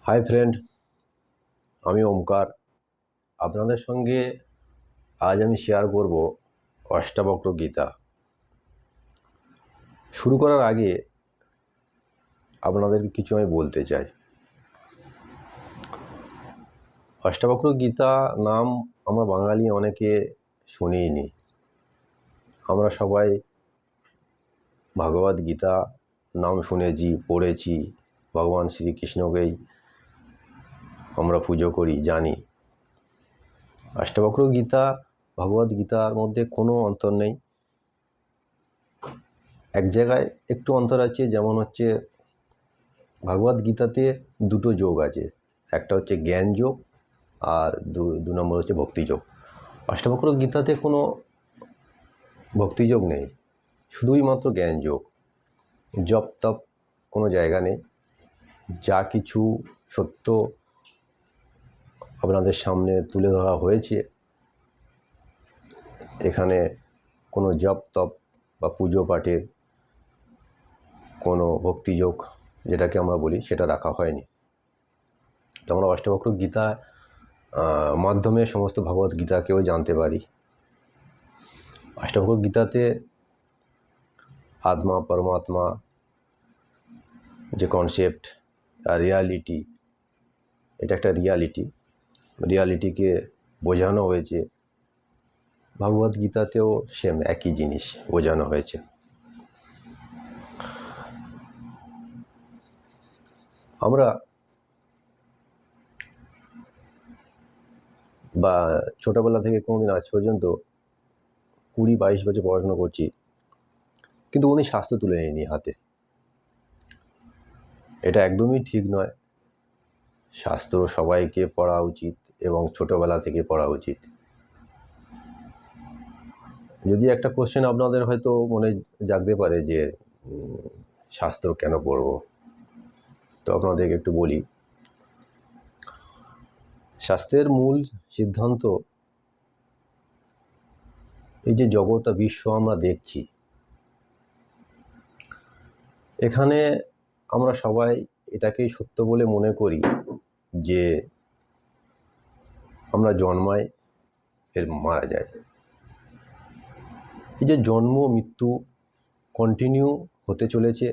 Hi friend, আমি ওমকার। আপনাদের সঙ্গে আজ আমি শেয়ার করব অষ্টাবক্র গীতা। শুরু করার আগে আপনাদেরকে কিছু আমি বলতে চাই। অষ্টাবক্র গীতা নাম আমরা বাঙালি অনেকে শুনিনি। আমরা সবাই ভগবদ গীতা নাম শুনেছি, পড়েছি। ভগবান শ্রীকৃষ্ণকেই আমরা পুজো করি, জানি। অষ্টাবক্র গীতা ভগবদ গীতার মধ্যে কোনো অন্তর নেই। এক জায়গায় একটু অন্তর আছে, যেমন হচ্ছে ভগবদ গীতাতে দুটো যোগ আছে। একটা হচ্ছে জ্ঞান যোগ আর দু নম্বর হচ্ছে ভক্তিযোগ। অষ্টাবক্র গীতাতে কোনো ভক্তিযোগ নেই, শুধুই মাত্র জ্ঞান যোগ। জপ তপ কোনো জায়গা নেই। যা কিছু সত্য আপনাদের সামনে তুলে ধরা হয়েছে, এখানে কোনো জপ তপ বা পুজো পাঠের কোনো ভক্তিযোগ যেটাকে আমরা বলি সেটা রাখা হয়নি। তো আমরা অষ্টাবক্র গীতা মাধ্যমে সমস্ত ভগবদ গীতাকেও জানতে পারি। অষ্টাবক্র গীতাতে আত্মা পরমাত্মা যে কনসেপ্ট আর রিয়ালিটি, এটা একটা রিয়ালিটিকে বোঝানো হয়েছে। ভগবদ গীতাতেও সেম একই জিনিস বোঝানো হয়েছে। আমরা বা ছোটোবেলা থেকে কোনোদিন আজ পর্যন্ত 20-22 বছর পড়াশোনা করছি, কিন্তু উনি শাস্ত্র তুলে নিইনি হাতে। এটা একদমই ঠিক নয়। শাস্ত্র সবাইকে পড়া উচিত এবং ছোটোবেলা থেকে পড়া উচিত। যদি একটা কোশ্চেন আপনাদের হয়তো মনে জাগতে পারে যে শাস্ত্র কেন পড়ব, তো আপনাদেরকে একটু বলি। শাস্ত্রের মূল সিদ্ধান্ত, এই যে জগৎ বিশ্ব আমরা দেখছি, এখানে আমরা সবাই এটাকেই সত্য বলে মনে করি যে আমরা জন্মাই, ফের মারা যায়। এই যে জন্ম মৃত্যু কন্টিনিউ হতে চলেছে,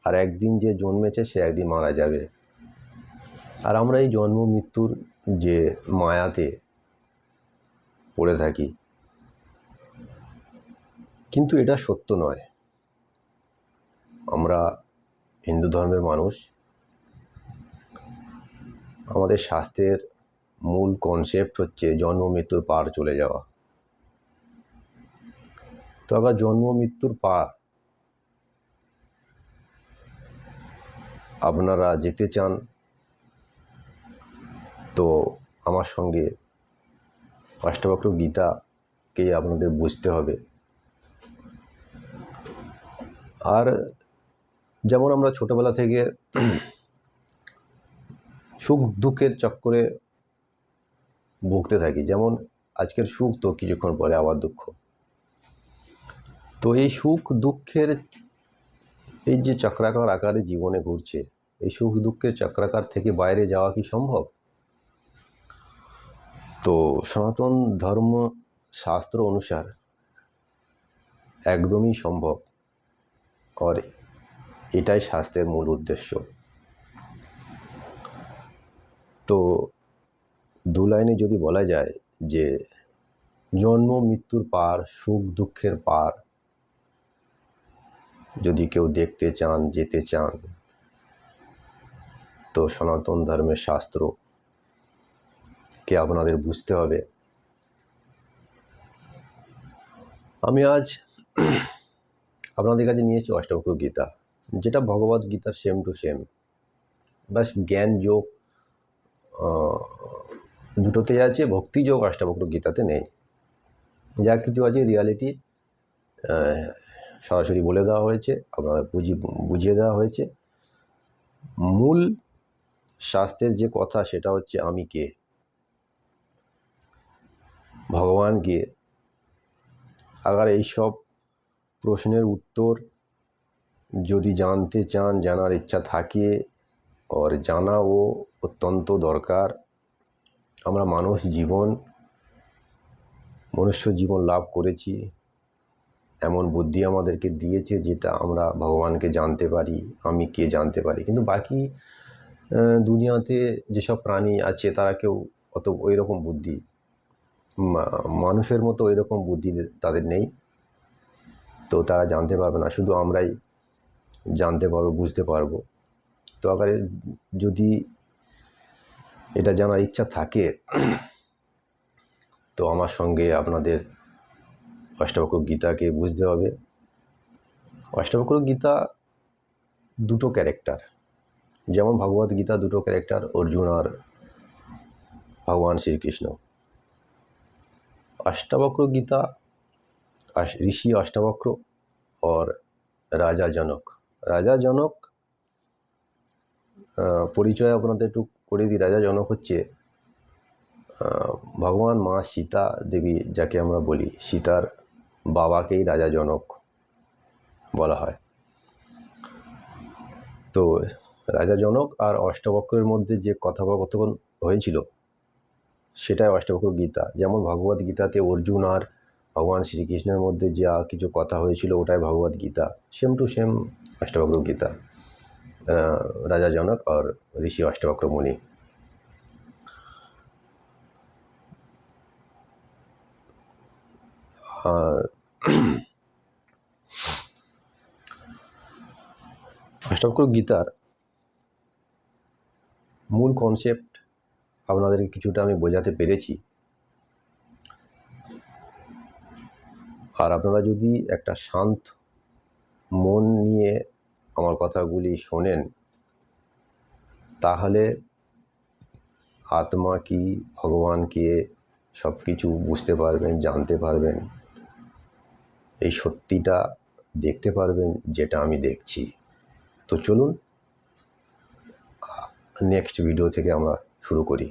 আর একদিন যে জন্মেছে সে একদিন মারা যাবে। আর আমরা এই জন্ম মৃত্যুর যে মায়াতে পড়ে থাকি, কিন্তু এটা সত্য নয়। আমরা হিন্দু ধর্মের মানুষ, আমাদের শাস্ত্রের মূল কনসেপ্ট হচ্ছে জন্ম মৃত্যুর পার চলে যাওয়া। তো আবার জন্ম মৃত্যুর পার আপনারা যেতে চান, তো আমার সঙ্গে অষ্টাবক্র গীতাকে আপনাদের বুঝতে হবে। আর যেমন আমরা ছোটোবেলা থেকে সুখ দুঃখের চক্করে ভুগতে থাকি, যেমন আজকের সুখ তো কিছুক্ষণ পরে আবার দুঃখ। তো এই সুখ দুঃখের এই যে চক্রাকার আকারে জীবনে ঘুরছে, এই সুখ দুঃখের চক্রাকার থেকে বাইরে যাওয়া কি সম্ভব? তো সনাতন ধর্ম শাস্ত্র অনুসার একদমই সম্ভব, আর এটাই শাস্ত্রের মূল উদ্দেশ্য। তো দু লাইনে যদি বলা যায় যে জন্ম মৃত্যুর পার, সুখ দুঃখের পার যদি কেউ দেখতে চান, যেতে চান, তো সনাতন ধর্মের শাস্ত্রকে আপনাদের বুঝতে হবে। আমি আজ আপনাদের কাছে নিয়েছি অষ্টাবক্র গীতা, যেটা ভগবদ গীতার সেম টু সেম, বাস জ্ঞান যোগ দুটোতেই আছে, ভক্তি যোগ অষ্টাবক্র গীতাতে নেই। যা কিছু আছে রিয়ালিটি সরাসরি বলে দেওয়া হয়েছে, আপনাদের বুঝিয়ে দেওয়া হয়েছে। মূল শাস্ত্রের যে কথা সেটা হচ্ছে আমি কে, ভগবান কে। আবার এইসব প্রশ্নের উত্তর যদি জানতে চান, জানার ইচ্ছা থাকে, और জানাও অত্যন্ত দরকার। আমরা মনুষ্য জীবন লাভ করেছি, এমন বুদ্ধি আমাদেরকে দিয়েছে যেটা আমরা ভগবানকে জানতে পারি, আমি কে জানতে পারি। কিন্তু বাকি দুনিয়াতে যেসব প্রাণী আছে তারা কেউ অত ওই রকম বুদ্ধি মানুষের মতো ওই রকম বুদ্ধি তাদের নেই, তো তারা জানতে পারবে না, শুধু আমরাই জানতে পারবো, বুঝতে পারবো। তো আবার যদি এটা জানার ইচ্ছা থাকে তো আমার সঙ্গে আপনাদের অষ্টাবক্র গীতাকে বুঝতে হবে। অষ্টাবক্র গীতা দুটো ক্যারেক্টার, যেমন ভগবত গীতা দুটো ক্যারেক্টার, অর্জুন আর भगवान श्री कृष्ण। अष्टावक्र गीता ऋषि अष्टावक्र और राजा जनक। राजा जनक পরিচয় আপনাদের একটু করে দিই। রাজা জনক হচ্ছে ভগবান মা সীতা দেবী, যাকে আমরা বলি, সীতার বাবাকেই রাজা জনক বলা হয়। তো রাজা জনক আর অষ্টাবক্রের মধ্যে যে কথোপকথন হয়েছিল সেটাই অষ্টাবক্র গীতা। যেমন ভগবত গীতাতে অর্জুন আর ভগবান শ্রীকৃষ্ণের মধ্যে যা কিছু কথা হয়েছিল ওটাই Bhagavad Gita, same to same Ashtavakra Gita. राजा जनक और ऋषि अष्टावक्र मुनि। अष्टावक्र गीतार मूल कन्सेप्ट আপনাদেরকে কিছুটা আমি বোঝাতে পেরেছি। আর আপনারা যদি একটা শান্ত মন নিয়ে আমার কথাগুলি শোনেন তাহলে আত্মা কি, ভগবান কে, সব কিছু বুঝতে পারবেন, জানতে পারবেন, এই সত্যিটা দেখতে পারবেন যেটা আমি দেখছি। তো চলুন নেক্সট ভিডিও থেকে আমরা শুরু করি।